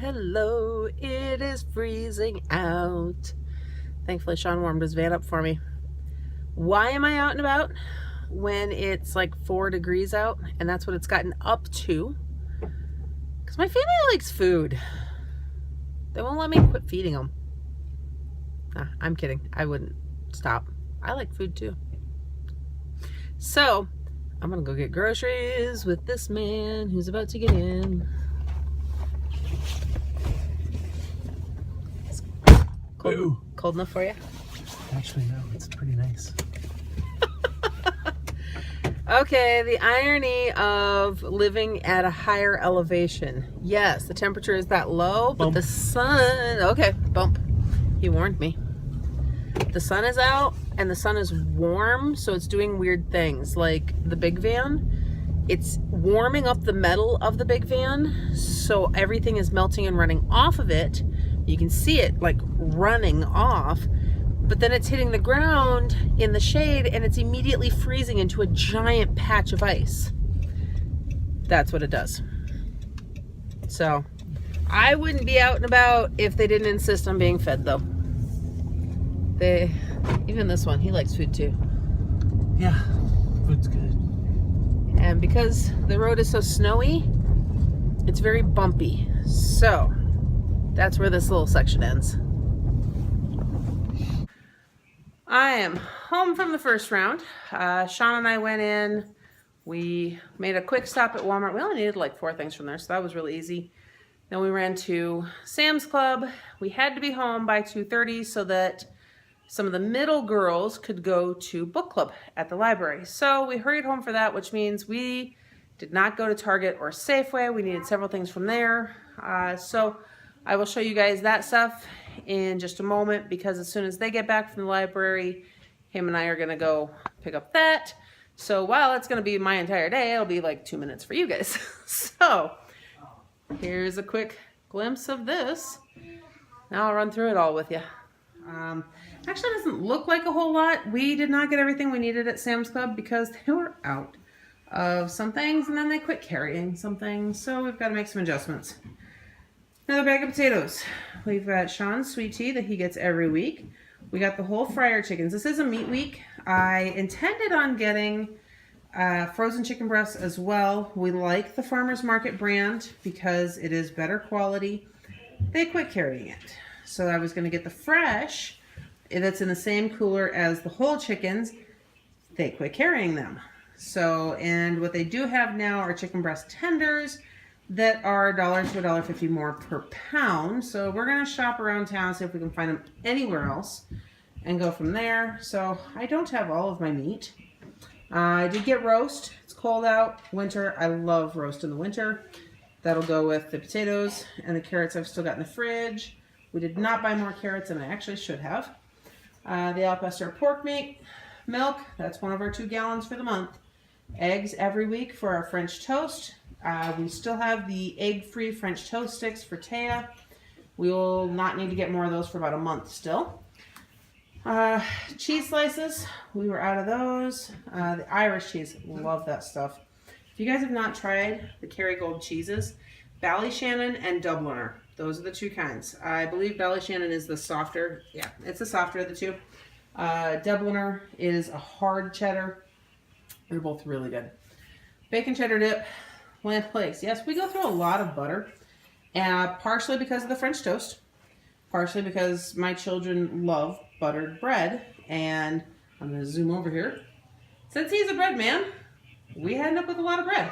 Hello, it is freezing out. Thankfully, Sean warmed his van up for me. Why am I out and about when it's like 4 degrees out? And that's what it's gotten up to. Because my family likes food. They won't let me quit feeding them. Nah, I'm kidding. I wouldn't stop. I like food too. So, I'm going to go get groceries with this man who's about to get in. Cold enough for you? Actually, no, it's pretty nice. Okay, the irony of living at a higher elevation. Yes, the temperature is that low, but the sun, okay, bump. He warned me. The sun is out and the sun is warm, so it's doing weird things. Like the big van, it's warming up the metal of the big van, so everything is melting and running off of it. You can see it like running off, but then it's hitting the ground in the shade and it's immediately freezing into a giant patch of ice. That's what it does. So I wouldn't be out and about if they didn't insist on being fed though. Even this one, he likes food too. Yeah, food's good. And because the road is so snowy, it's very bumpy. So that's where this little section ends. I am home from the first round. Sean and I went in. We made a quick stop at Walmart. We only needed like 4 things from there, so that was really easy. Then we ran to Sam's Club. We had to be home by 2:30 so that some of the middle girls could go to book club at the library. So we hurried home for that, which means we did not go to Target or Safeway. We needed several things from there. So I will show you guys that stuff in just a moment, because as soon as they get back from the library, him and I are gonna go pick up that. So while it's gonna be my entire day, it'll be like 2 minutes for you guys. So here's a quick glimpse of this. Now I'll run through it all with you. Actually, it doesn't look like a whole lot. We did not get everything we needed at Sam's Club because they were out of some things and then they quit carrying some things. So we've got to make some adjustments. Another bag of potatoes. We've got Sean's sweet tea that he gets every week. We got the whole fryer chickens. This is a meat week. I intended on getting frozen chicken breasts as well. We like the Farmer's Market brand because it is better quality. They quit carrying it. So I was going to get the fresh that's in the same cooler as the whole chickens. They quit carrying them. So, and what they do have now are chicken breast tenders that are $1 to $1.50 more per pound. So we're going to shop around town, see if we can find them anywhere else and go from there. So I don't have all of my meat. I did get roast. It's cold out, winter. I love roast in the winter. That'll go with the potatoes and the carrots I've still got in the fridge. We did not buy more carrots than I actually should have. The Alpester pork meat, milk, that's one of our 2 gallons for the month. Eggs every week for our French toast. We still have the egg-free French toast sticks for Taya. We will not need to get more of those for about a month still. Cheese slices, we were out of those. The Irish cheese, love that stuff. If you guys have not tried the Kerrygold cheeses, Ballyshannon and Dubliner, those are the 2 kinds. I believe Ballyshannon is the softer. Yeah, it's the softer of the 2. Dubliner is a hard cheddar. They're both really good. Bacon cheddar dip, Land Place. Yes, we go through a lot of butter, partially because of the French toast, partially because my children love buttered bread. And I'm going to zoom over here. Since he's a bread man, we end up with a lot of bread.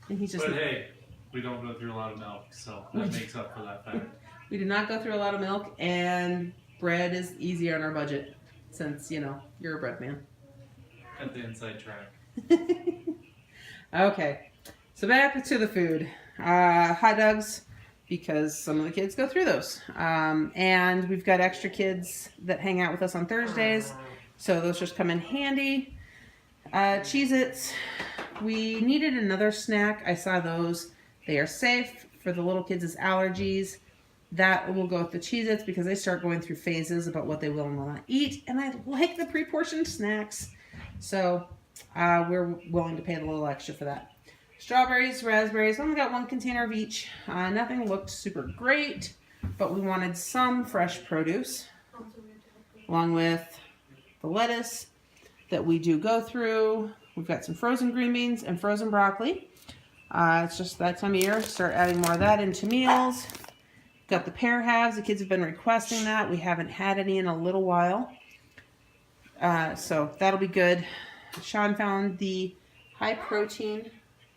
And he's just. But hey, we don't go through a lot of milk, so that makes up for that fact. We do not go through a lot of milk, and bread is easier on our budget since, you know, you're a bread man. At the inside track. Okay, so back to the food. Hot dogs, because some of the kids go through those. And we've got extra kids that hang out with us on Thursdays, so those just come in handy. Cheez-Its. We needed another snack. I saw those. They are safe for the little kids' allergies. That will go with the Cheez-Its because they start going through phases about what they will and will not eat. And I like the pre-portioned snacks. So we're willing to pay a little extra for that. Strawberries, raspberries, only got one container of each. Nothing looked super great, but we wanted some fresh produce, along with the lettuce that we do go through. We've got some frozen green beans and frozen broccoli. It's just that time of year, start adding more of that into meals. Got the pear halves, the kids have been requesting that. We haven't had any in a little while. So that'll be good. Sean found the high protein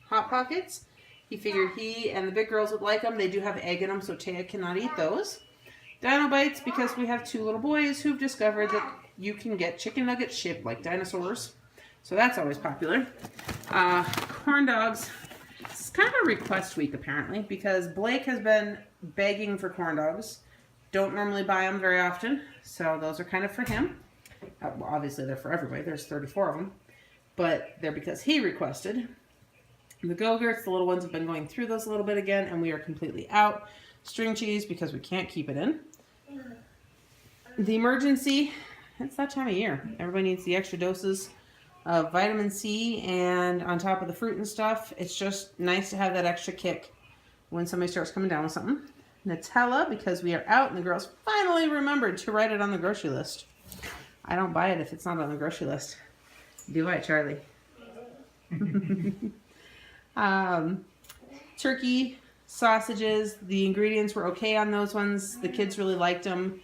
Hot Pockets. He figured he and the big girls would like them. They do have egg in them, so Taya cannot eat those. Dino Bites, because we have 2 little boys who've discovered that you can get chicken nuggets shaped like dinosaurs. So that's always popular. Corn dogs. It's kind of a request week, apparently, because Blake has been begging for corn dogs. Don't normally buy them very often, so those are kind of for him. Well, obviously, they're for everybody. There's 34 of them. But they're because he requested. The Go-Gurts, the little ones, have been going through those a little bit again, and we are completely out. String cheese, because we can't keep it in. The Emergency, it's that time of year. Everybody needs the extra doses of vitamin C, and on top of the fruit and stuff, it's just nice to have that extra kick when somebody starts coming down with something. Nutella, because we are out, and the girls finally remembered to write it on the grocery list. I don't buy it if it's not on the grocery list. Do I, Charlie? Turkey, sausages, the ingredients were okay on those ones. The kids really liked them.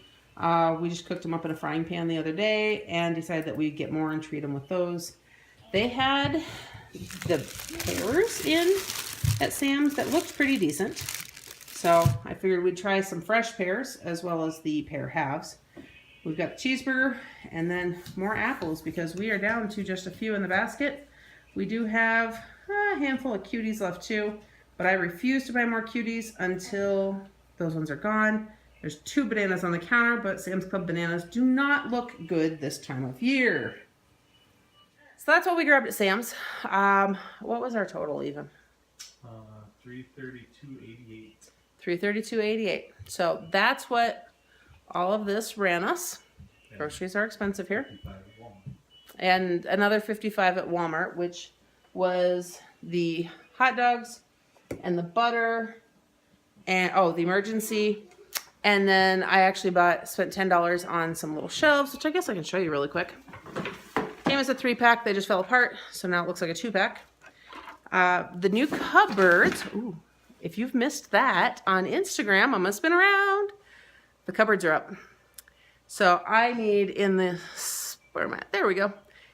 We just cooked them up in a frying pan the other day and decided that we'd get more and treat them with those. They had the pears in at Sam's that looked pretty decent. So I figured we'd try some fresh pears as well as the pear halves. We've got the cheeseburger and then more apples because we are down to just a few in the basket. We do have a handful of cuties left too, but I refuse to buy more cuties until those ones are gone. There's 2 bananas on the counter, but Sam's Club bananas do not look good this time of year. So that's what we grabbed at Sam's. What was our total even? $332.88. $332.88. So that's what all of this ran us. Groceries are expensive here. And another $55 at Walmart, which was the hot dogs and the butter and the Emergency. And then I actually spent $10 on some little shelves, which I guess I can show you really quick. Came as a 3-pack, they just fell apart, so now it looks like a 2-pack. The new cupboards, ooh, if you've missed that on Instagram, I'm gonna spin around. The cupboards are up. So I need in this, where am I? There we go.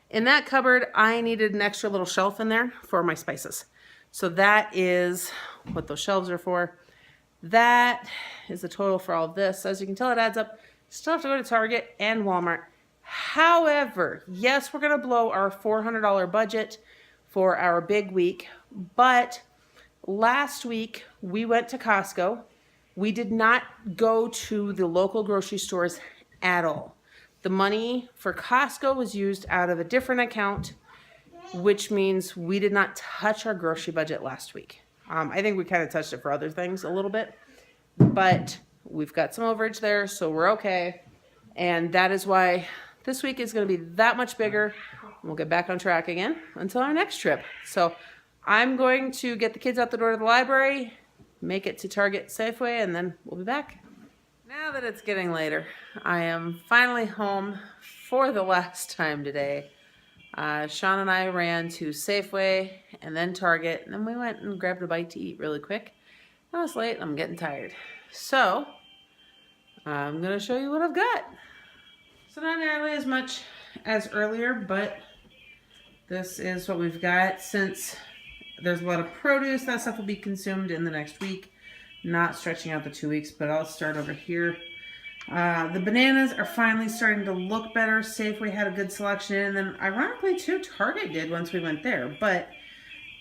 In that cupboard, I needed an extra little shelf in there for my spices. So that is what those shelves are for. That is the total for all of this. As you can tell, it adds up. Still have to go to Target and Walmart. However, yes, we're going to blow our $400 budget for our big week. But last week, we went to Costco. We did not go to the local grocery stores at all. The money for Costco was used out of a different account, which means we did not touch our grocery budget last week. I think we kind of touched it for other things a little bit, but we've got some overage there, so we're okay. And that is why this week is going to be that much bigger. We'll get back on track again until our next trip. So I'm going to get the kids out the door to the library, make it to Target, Safeway, and then we'll be back. Now that it's getting later, I am finally home for the last time today. Sean and I ran to Safeway and then Target, and then we went and grabbed a bite to eat really quick. I was late, I'm getting tired. So, I'm going to show you what I've got. So not nearly as much as earlier, but this is what we've got. Since there's a lot of produce, that stuff will be consumed in the next week. Not stretching out the 2 weeks, but I'll start over here. The bananas are finally starting to look better. Safeway had a good selection, and then ironically too, Target did once we went there, but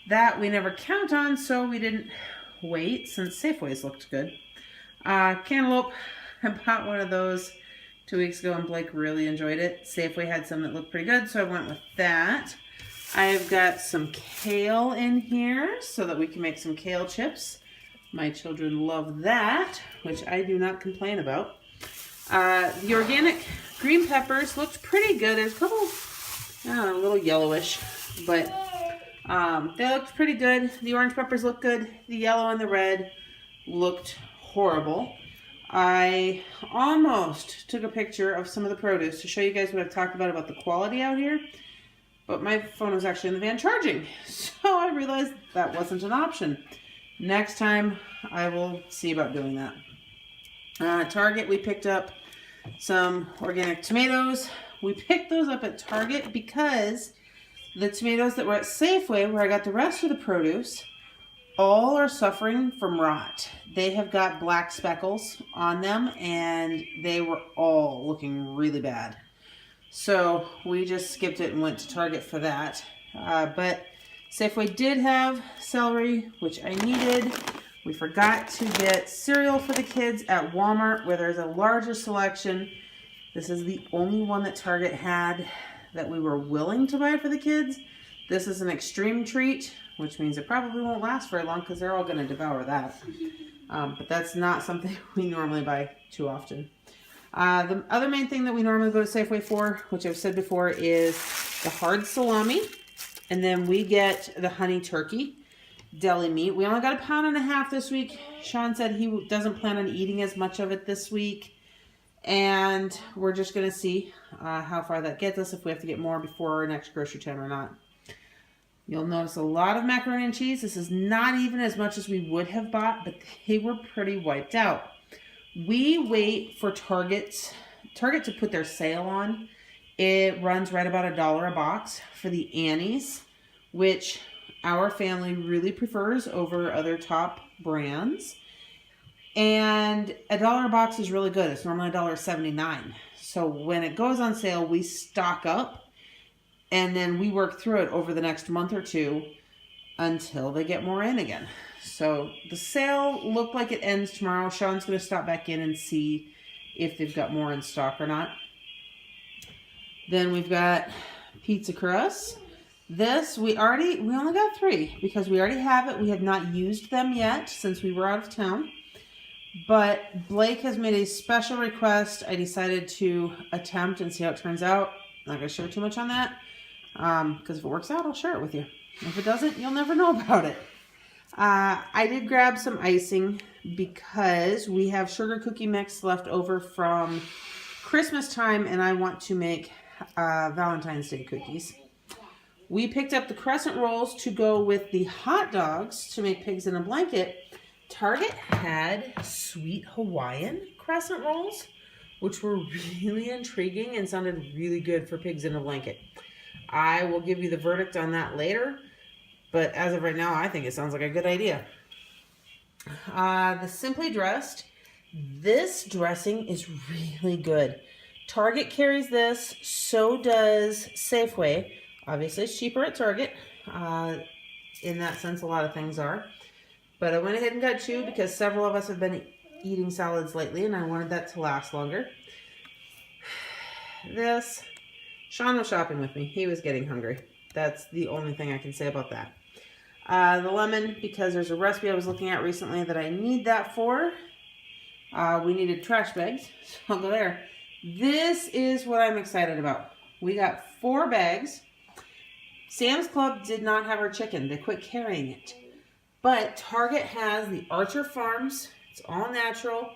that we never count on, so we didn't wait since Safeway's looked good. Cantaloupe, I bought one of those 2 weeks ago and Blake really enjoyed it. Safeway had some that looked pretty good, so I went with that. I've got some kale in here so that we can make some kale chips. My children love that, which I do not complain about. The organic green peppers looked pretty good. There's a couple, a little yellowish, but They looked pretty good. The orange peppers looked good. The yellow and the red looked horrible. I almost took a picture of some of the produce to show you guys what I've talked about the quality out here. But my phone was actually in the van charging. So I realized that wasn't an option. Next time I will see about doing that. At Target, we picked up some organic tomatoes. We picked those up at Target because the tomatoes that were at Safeway, where I got the rest of the produce, all are suffering from rot. They have got black speckles on them and they were all looking really bad. So we just skipped it and went to Target for that. But Safeway did have celery, which I needed. We forgot to get cereal for the kids at Walmart, where there's a larger selection. This is the only one that Target had that we were willing to buy for the kids. This is an extreme treat, which means it probably won't last very long because they're all going to devour that. But that's not something we normally buy too often. The other main thing that we normally go to Safeway for, which I've said before, is the hard salami. And then we get the honey turkey deli meat. We only got 1.5 pounds this week. Sean said he doesn't plan on eating as much of it this week. And we're just going to see how far that gets us, if we have to get more before our next grocery time or not. You'll notice a lot of macaroni and cheese. This is not even as much as we would have bought, but they were pretty wiped out. We wait for Target to put their sale on. It runs right about $1 a box for the Annie's, which our family really prefers over other top brands. And $1 a box is really good. It's normally $1.79. So when it goes on sale, we stock up and then we work through it over the next month or two until they get more in again. So the sale looked like it ends tomorrow. Sean's going to stop back in and see if they've got more in stock or not. Then we've got pizza crust. This, we only got 3 because we already have it. We have not used them yet since we were out of town. But Blake has made a special request. I decided to attempt and see how it turns out. I'm not going to share too much on that. Because if it works out, I'll share it with you. If it doesn't, you'll never know about it. I did grab some icing because we have sugar cookie mix left over from Christmas time and I want to make Valentine's Day cookies. We picked up the crescent rolls to go with the hot dogs to make pigs in a blanket. Target had sweet Hawaiian crescent rolls, which were really intriguing and sounded really good for pigs in a blanket. I will give you the verdict on that later, but as of right now, I think it sounds like a good idea. The Simply Dressed, this dressing is really good. Target carries this, so does Safeway. Obviously, it's cheaper at Target. In that sense, a lot of things are. But I went ahead and got 2 because several of us have been eating salads lately and I wanted that to last longer. This, Sean was shopping with me. He was getting hungry. That's the only thing I can say about that. The lemon, because there's a recipe I was looking at recently that I need that for. We needed trash bags, so I'll go there. This is what I'm excited about. We got 4 bags. Sam's Club did not have our chicken. They quit carrying it. But Target has the Archer Farms. It's all natural.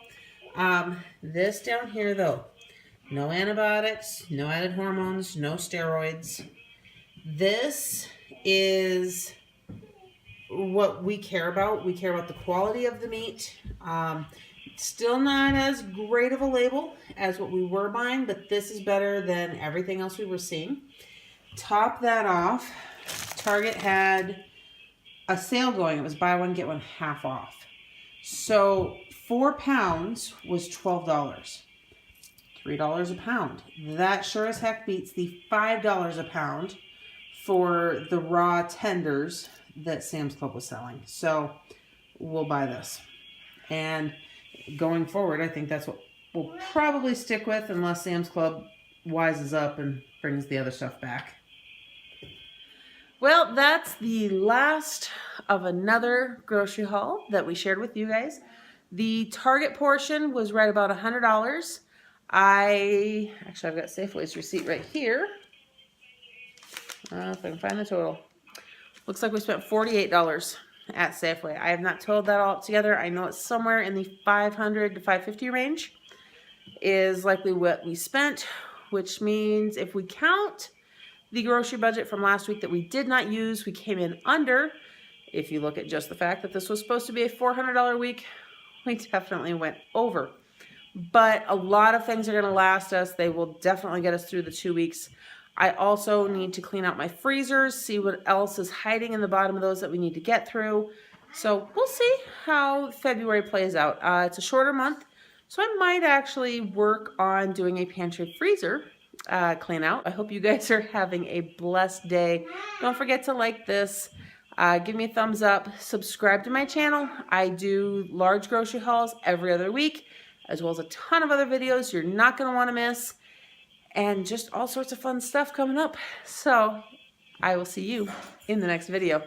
This down here, though, no antibiotics, no added hormones, no steroids. This is what we care about. We care about the quality of the meat. Still not as great of a label as what we were buying, but this is better than everything else we were seeing. Top that off, Target had a sale going. It was buy one, get one half off. So 4 pounds was $12. $3 a pound. That sure as heck beats the $5 a pound for the raw tenders that Sam's Club was selling. So we'll buy this. And going forward, I think that's what we'll probably stick with unless Sam's Club wises up and brings the other stuff back. Well, that's the last of another grocery haul that we shared with you guys. The Target portion was right about $100. I've got Safeway's receipt right here. If I can find the total. Looks like we spent $48 at Safeway. I have not totaled that all together. I know it's somewhere in the $500 to $550 range is likely what we spent, which means if we count the grocery budget from last week that we did not use, we came in under. If you look at just the fact that this was supposed to be a $400 week, we definitely went over. But a lot of things are going to last us. They will definitely get us through the 2 weeks. I also need to clean out my freezers, see what else is hiding in the bottom of those that we need to get through. So we'll see how February plays out. It's a shorter month, so I might actually work on doing a pantry freezer clean out. I hope you guys are having a blessed day. Don't forget to like this. Give me a thumbs up. Subscribe to my channel. I do large grocery hauls every other week, as well as a ton of other videos you're not going to want to miss. And just all sorts of fun stuff coming up. So I will see you in the next video.